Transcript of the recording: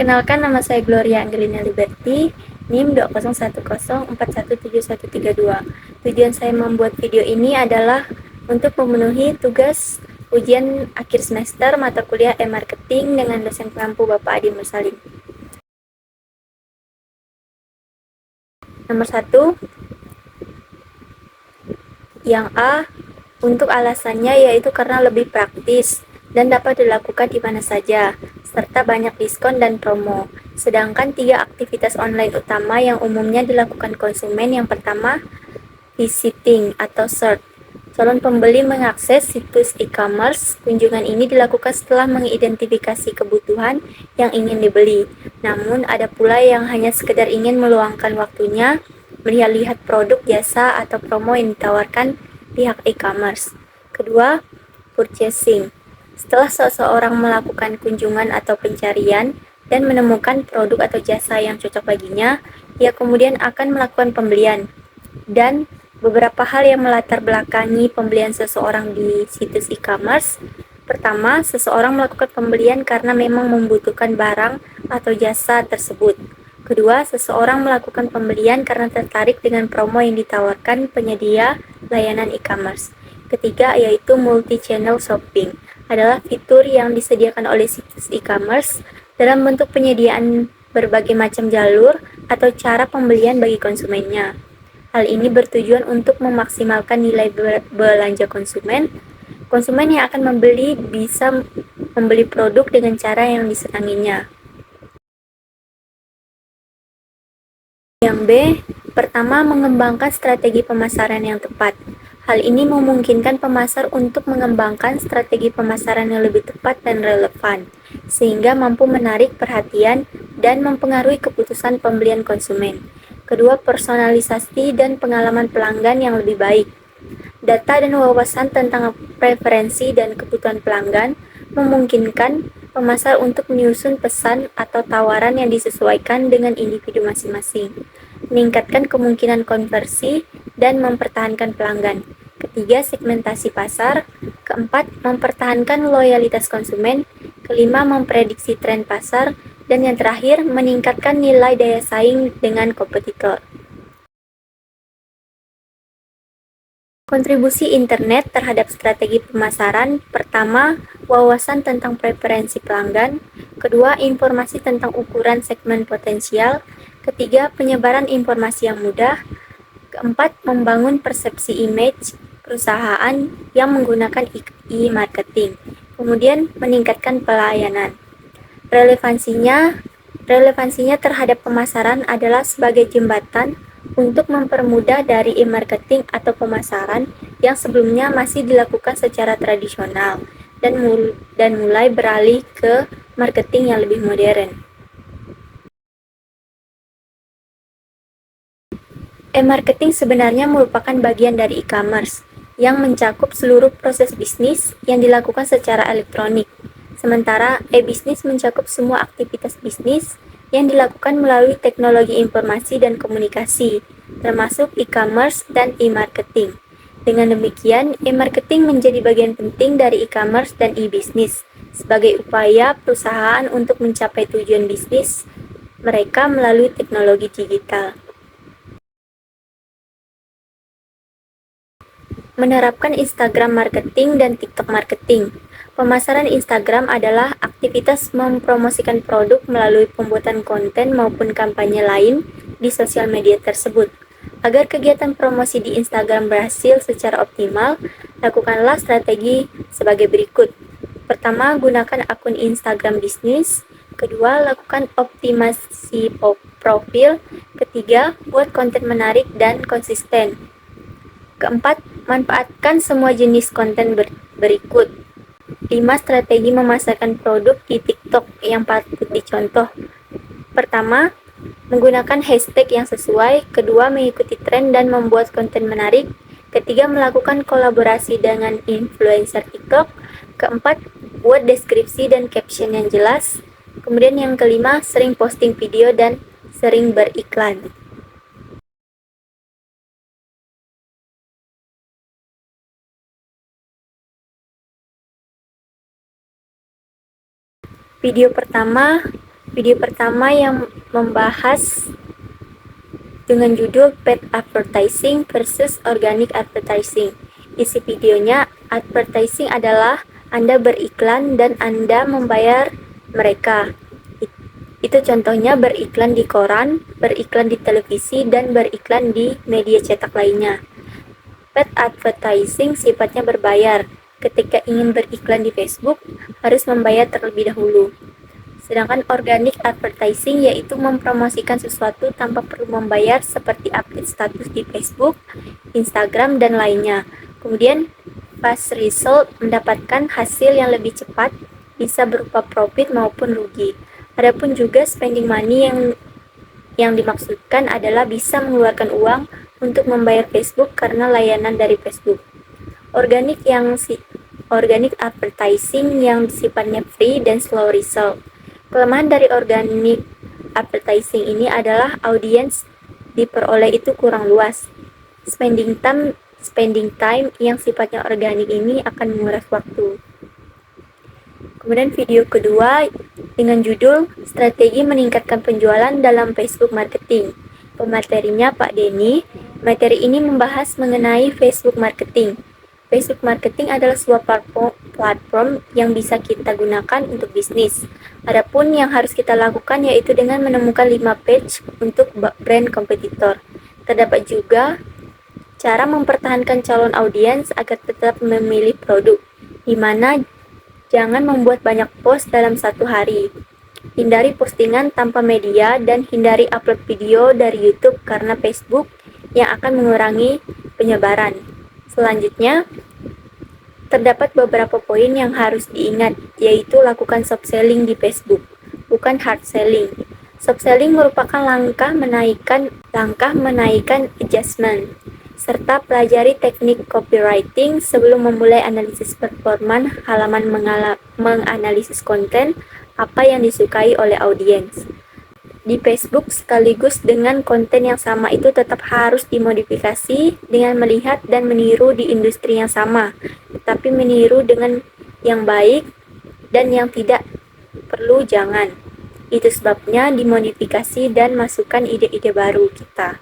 Perkenalkan, nama saya Gloria Angelina Liberty, NIM 20104171132. Tujuan saya membuat video ini adalah untuk memenuhi tugas ujian akhir semester mata kuliah e-marketing dengan dosen pengampu Bapak Adi Mursalim. Nomor 1, yang A, untuk alasannya yaitu karena lebih praktis dan dapat dilakukan di mana saja, serta banyak diskon dan promo. Sedangkan 3 aktivitas online utama yang umumnya dilakukan konsumen, yang pertama, visiting atau search. Calon pembeli mengakses situs e-commerce. Kunjungan ini dilakukan setelah mengidentifikasi kebutuhan yang ingin dibeli. Namun, ada pula yang hanya sekedar ingin meluangkan waktunya melihat-lihat produk, jasa, atau promo yang ditawarkan pihak e-commerce. Kedua, purchasing. Setelah seseorang melakukan kunjungan atau pencarian dan menemukan produk atau jasa yang cocok baginya, ia kemudian akan melakukan pembelian. Dan beberapa hal yang melatar belakangi pembelian seseorang di situs e-commerce. Pertama, seseorang melakukan pembelian karena memang membutuhkan barang atau jasa tersebut. Kedua, seseorang melakukan pembelian karena tertarik dengan promo yang ditawarkan penyedia layanan e-commerce. Ketiga, yaitu multi-channel shopping, adalah fitur yang disediakan oleh situs e-commerce dalam bentuk penyediaan berbagai macam jalur atau cara pembelian bagi konsumennya. Hal ini bertujuan untuk memaksimalkan nilai belanja konsumen. Konsumen yang akan membeli bisa membeli produk dengan cara yang disenanginya. Yang B, pertama, mengembangkan strategi pemasaran yang tepat. Hal ini memungkinkan pemasar untuk mengembangkan strategi pemasaran yang lebih tepat dan relevan, sehingga mampu menarik perhatian dan mempengaruhi keputusan pembelian konsumen. Kedua, personalisasi dan pengalaman pelanggan yang lebih baik. Data dan wawasan tentang preferensi dan kebutuhan pelanggan memungkinkan pemasar untuk menyusun pesan atau tawaran yang disesuaikan dengan individu masing-masing, meningkatkan kemungkinan konversi, dan mempertahankan pelanggan. Ketiga, segmentasi pasar. Keempat, mempertahankan loyalitas konsumen. Kelima, memprediksi tren pasar. Dan yang terakhir, meningkatkan nilai daya saing dengan kompetitor. Kontribusi internet terhadap strategi pemasaran. Pertama, wawasan tentang preferensi pelanggan. Kedua, informasi tentang ukuran segmen potensial. Ketiga, penyebaran informasi yang mudah. Keempat, membangun persepsi image perusahaan yang menggunakan e-marketing. Kemudian, meningkatkan pelayanan. Relevansinya terhadap pemasaran adalah sebagai jembatan untuk mempermudah dari e-marketing atau pemasaran yang sebelumnya masih dilakukan secara tradisional dan mulai beralih ke marketing yang lebih modern. E-marketing sebenarnya merupakan bagian dari e-commerce yang mencakup seluruh proses bisnis yang dilakukan secara elektronik. Sementara e-bisnis mencakup semua aktivitas bisnis yang dilakukan melalui teknologi informasi dan komunikasi, termasuk e-commerce dan e-marketing. Dengan demikian, e-marketing menjadi bagian penting dari e-commerce dan e-bisnis sebagai upaya perusahaan untuk mencapai tujuan bisnis mereka melalui teknologi digital. Menerapkan Instagram marketing dan TikTok marketing. Pemasaran Instagram adalah aktivitas mempromosikan produk melalui pembuatan konten maupun kampanye lain di sosial media tersebut. Agar kegiatan promosi di Instagram berhasil secara optimal, lakukanlah strategi sebagai berikut. Pertama, gunakan akun Instagram bisnis. Kedua, lakukan optimasi profil. Ketiga, buat konten menarik dan konsisten. Keempat, manfaatkan semua jenis konten berikut. 5 strategi memasarkan produk di TikTok yang patut dicontoh. Pertama, menggunakan hashtag yang sesuai. Kedua, mengikuti tren dan membuat konten menarik. Ketiga, melakukan kolaborasi dengan influencer TikTok. Keempat, buat deskripsi dan caption yang jelas. Kemudian yang kelima, sering posting video dan sering beriklan. Video pertama, Video pertama yang membahas dengan judul Paid Advertising versus Organic Advertising. Isi videonya, advertising adalah Anda beriklan dan Anda membayar mereka. Itu contohnya beriklan di koran, beriklan di televisi, dan beriklan di media cetak lainnya. Paid advertising sifatnya berbayar. Ketika ingin beriklan di Facebook, harus membayar terlebih dahulu. Sedangkan organic advertising yaitu mempromosikan sesuatu tanpa perlu membayar seperti update status di Facebook, Instagram, dan lainnya. Kemudian, fast result mendapatkan hasil yang lebih cepat, bisa berupa profit maupun rugi. Adapun juga spending money yang dimaksudkan adalah bisa mengeluarkan uang untuk membayar Facebook karena layanan dari Facebook. Organic advertising yang sifatnya free dan slow result. Kelemahan dari organic advertising ini adalah audiens diperoleh itu kurang luas. Spending time yang sifatnya organik ini akan menguras waktu. Kemudian video kedua dengan judul Strategi Meningkatkan Penjualan dalam Facebook Marketing. Pematerinya Pak Denny. Materi ini membahas mengenai Facebook Marketing. Facebook Marketing adalah sebuah platform yang bisa kita gunakan untuk bisnis. Adapun yang harus kita lakukan yaitu dengan menemukan 5 page untuk brand kompetitor. Terdapat juga cara mempertahankan calon audiens agar tetap memilih produk, di mana jangan membuat banyak post dalam satu hari. Hindari postingan tanpa media dan hindari upload video dari YouTube karena Facebook yang akan mengurangi penyebaran. Selanjutnya, terdapat beberapa poin yang harus diingat, yaitu lakukan soft selling di Facebook, bukan hard selling. Soft selling merupakan langkah menaikkan adjustment, serta pelajari teknik copywriting sebelum memulai analisis performa halaman menganalisis konten apa yang disukai oleh audiens. Di Facebook sekaligus dengan konten yang sama itu tetap harus dimodifikasi dengan melihat dan meniru di industri yang sama, tetapi meniru dengan yang baik dan yang tidak perlu jangan. Itu sebabnya dimodifikasi dan masukkan ide-ide baru kita.